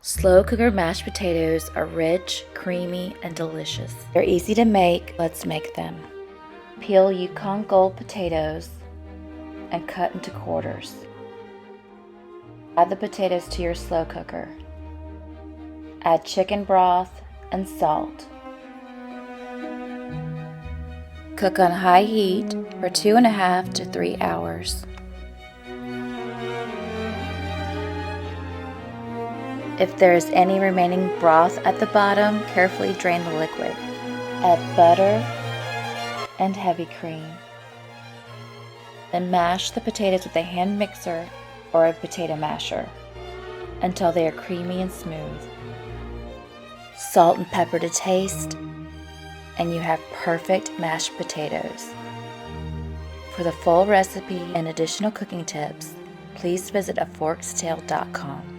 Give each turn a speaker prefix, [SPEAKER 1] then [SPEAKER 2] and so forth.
[SPEAKER 1] Slow cooker mashed potatoes are rich, creamy, and delicious. They're easy to make. Let's make them. Peel Yukon Gold potatoes and cut into quarters. Add the potatoes to your slow cooker. Add chicken broth and salt. Cook on high heat for 2.5 to 3 hours. If there is any remaining broth at the bottom, carefully drain the liquid. Add butter and heavy cream. Then mash the potatoes with a hand mixer or a potato masher until they are creamy and smooth. Salt and pepper to taste, and you have perfect mashed potatoes. For the full recipe and additional cooking tips, please visit aforkstale.com.